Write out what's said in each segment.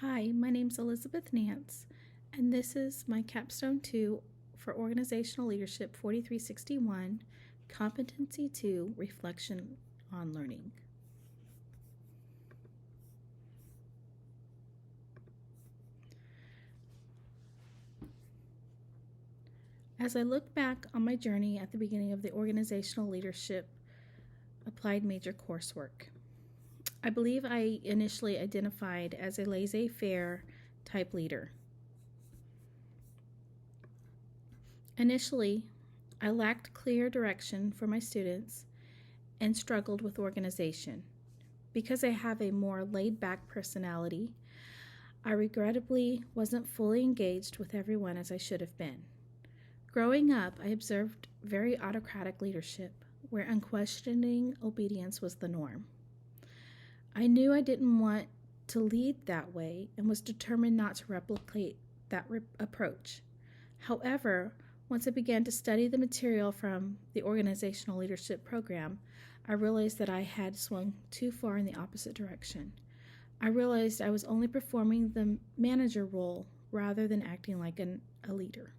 Hi, my name's Elizabeth Nance, and this is my Capstone 2 for Organizational Leadership 4361, Competency 2, Reflection on Learning. As I look back on my journey at the beginning of the Organizational Leadership Applied Major coursework, I believe I initially identified as a laissez-faire type leader. Initially, I lacked clear direction for my students and struggled with organization. Because I have a more laid-back personality, I regrettably wasn't fully engaged with everyone as I should have been. Growing up, I observed very autocratic leadership, where unquestioning obedience was the norm. I knew I didn't want to lead that way and was determined not to replicate that approach. However, once I began to study the material from the Organizational Leadership Program, I realized that I had swung too far in the opposite direction. I realized I was only performing the manager role rather than acting like a leader.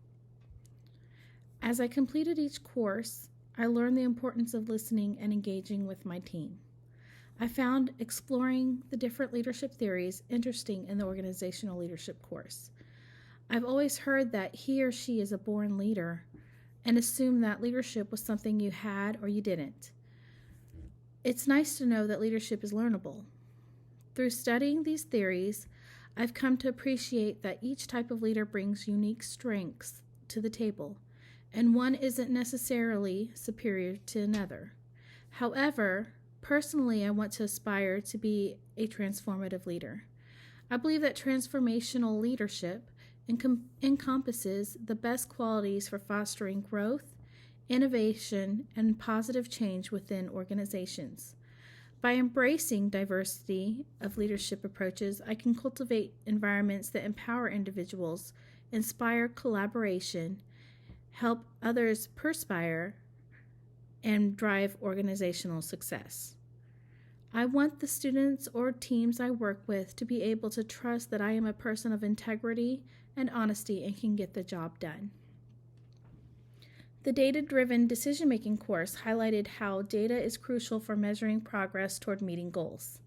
As I completed each course, I learned the importance of listening and engaging with my team. I found exploring the different leadership theories interesting in the Organizational Leadership course. I've always heard that he or she is a born leader and assumed that leadership was something you had or you didn't. It's nice to know that leadership is learnable. Through studying these theories, I've come to appreciate that each type of leader brings unique strengths to the table, and one isn't necessarily superior to another. However, personally, I want to aspire to be a transformative leader. I believe that transformational leadership encompasses the best qualities for fostering growth, innovation, and positive change within organizations. By embracing diversity of leadership approaches, I can cultivate environments that empower individuals, inspire collaboration, help others perspire, and drive organizational success. I want the students or teams I work with to be able to trust that I am a person of integrity and honesty and can get the job done. The data-driven decision-making course highlighted how data is crucial for measuring progress toward meeting goals.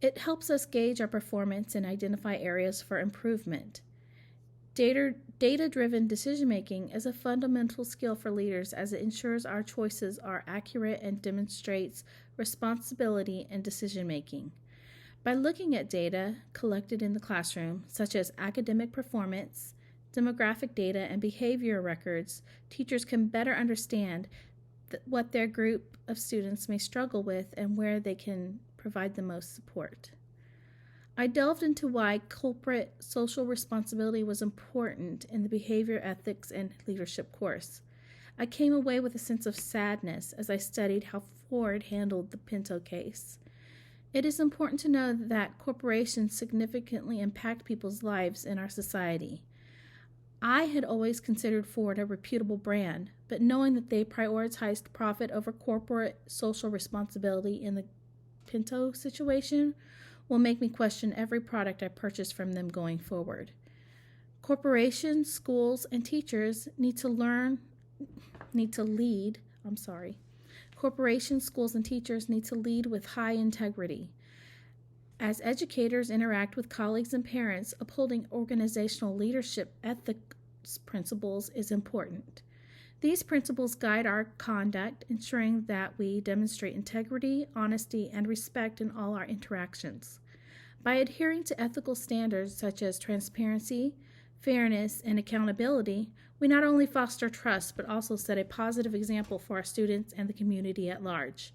It helps us gauge our performance and identify areas for improvement. Data-driven decision-making is a fundamental skill for leaders as it ensures our choices are accurate and demonstrates responsibility in decision-making. By looking at data collected in the classroom, such as academic performance, demographic data, and behavior records, teachers can better understand what their group of students may struggle with and where they can provide the most support. I delved into why corporate social responsibility was important in the behavior ethics and leadership course. I came away with a sense of sadness as I studied how Ford handled the Pinto case. It is important to know that corporations significantly impact people's lives in our society. I had always considered Ford a reputable brand, but knowing that they prioritized profit over corporate social responsibility in the Pinto situation will make me question every product I purchase from them going forward. Corporations, schools, and teachers need to lead. Corporations, schools, and teachers need to lead with high integrity. As educators interact with colleagues and parents, upholding organizational leadership ethics principles is important. These principles guide our conduct, ensuring that we demonstrate integrity, honesty, and respect in all our interactions. By adhering to ethical standards such as transparency, fairness, and accountability, we not only foster trust but also set a positive example for our students and the community at large.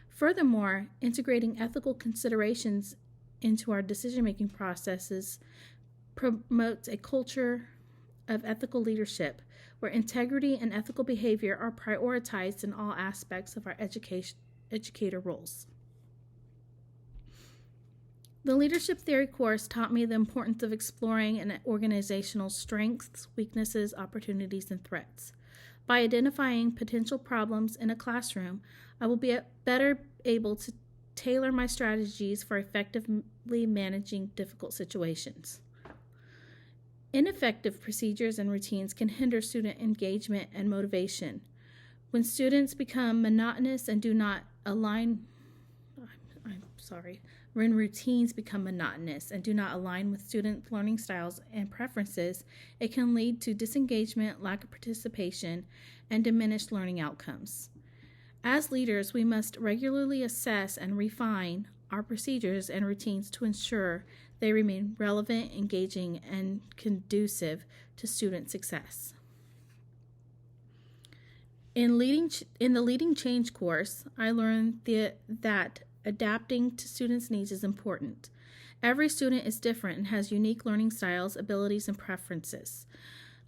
Furthermore, integrating ethical considerations into our decision-making processes promotes a culture of ethical leadership where integrity and ethical behavior are prioritized in all aspects of our educator roles. The leadership theory course taught me the importance of exploring an organization's strengths, weaknesses, opportunities, and threats. By identifying potential problems in a classroom, I will be better able to tailor my strategies for effectively managing difficult situations. Ineffective procedures and routines can hinder student engagement and motivation. When students become monotonous and do not align, when routines become monotonous and do not align with student learning styles and preferences, it can lead to disengagement, lack of participation, and diminished learning outcomes. As leaders, we must regularly assess and refine our procedures and routines to ensure they remain relevant, engaging, and conducive to student success. In the Leading Change course, I learned that adapting to students' needs is important. Every student is different and has unique learning styles, abilities, and preferences.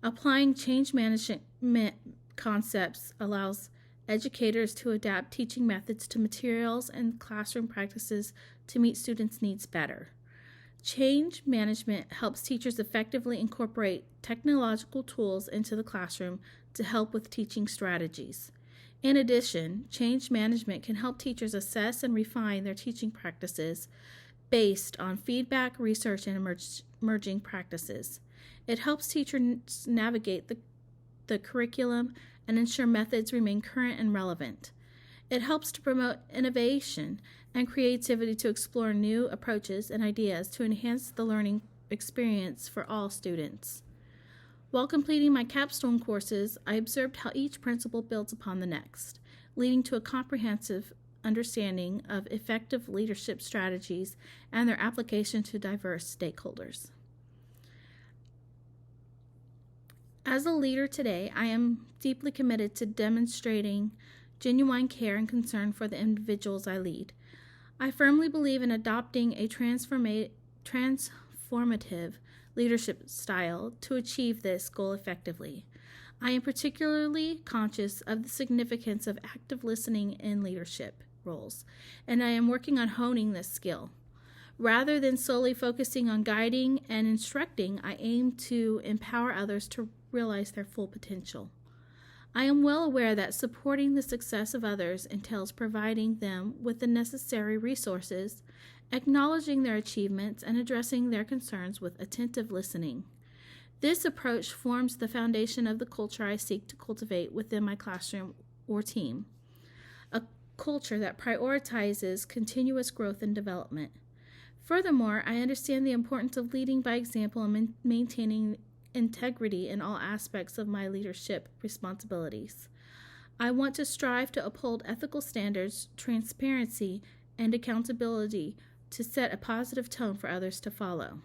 Applying change management concepts allows educators to adapt teaching methods to materials and classroom practices to meet students' needs better. Change management helps teachers effectively incorporate technological tools into the classroom to help with teaching strategies. In addition, change management can help teachers assess and refine their teaching practices based on feedback, research, and emerging practices. It helps teachers navigate the curriculum and ensure methods remain current and relevant. It helps to promote innovation and creativity to explore new approaches and ideas to enhance the learning experience for all students. While completing my capstone courses, I observed how each principle builds upon the next, leading to a comprehensive understanding of effective leadership strategies and their application to diverse stakeholders. As a leader today, I am deeply committed to demonstrating genuine care and concern for the individuals I lead. I firmly believe in adopting a transformative leadership style to achieve this goal effectively. I am particularly conscious of the significance of active listening in leadership roles, and I am working on honing this skill. Rather than solely focusing on guiding and instructing, I aim to empower others to realize their full potential. I am well aware that supporting the success of others entails providing them with the necessary resources, acknowledging their achievements, and addressing their concerns with attentive listening. This approach forms the foundation of the culture I seek to cultivate within my classroom or team, a culture that prioritizes continuous growth and development. Furthermore, I understand the importance of leading by example and maintaining integrity in all aspects of my leadership responsibilities. I want to strive to uphold ethical standards, transparency, and accountability to set a positive tone for others to follow.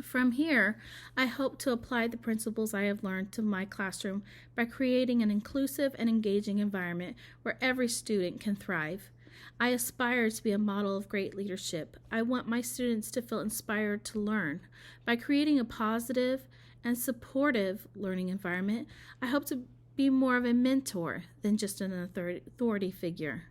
From here, I hope to apply the principles I have learned to my classroom by creating an inclusive and engaging environment where every student can thrive. I aspire to be a model of great leadership. I want my students to feel inspired to learn. By creating a positive and supportive learning environment, I hope to be more of a mentor than just an authority figure.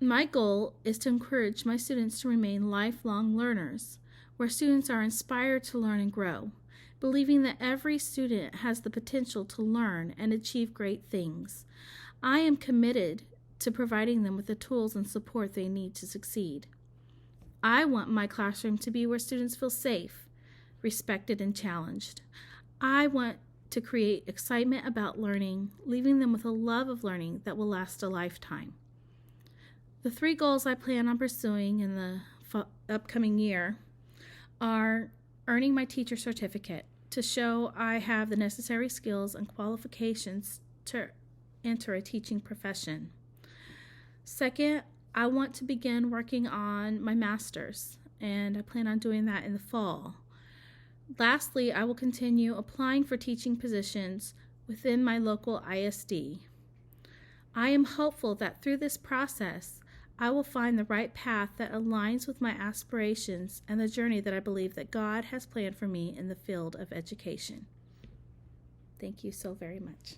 My goal is to encourage my students to remain lifelong learners, where students are inspired to learn and grow, believing that every student has the potential to learn and achieve great things. I am committed to providing them with the tools and support they need to succeed. I want my classroom to be where students feel safe, respected, and challenged. I want to create excitement about learning, leaving them with a love of learning that will last a lifetime. The 3 goals I plan on pursuing in the upcoming year are earning my teacher certificate to show I have the necessary skills and qualifications to enter a teaching profession. Second, I want to begin working on my master's, and I plan on doing that in the fall. Lastly, I will continue applying for teaching positions within my local ISD. I am hopeful that through this process, I will find the right path that aligns with my aspirations and the journey that I believe that God has planned for me in the field of education. Thank you so very much.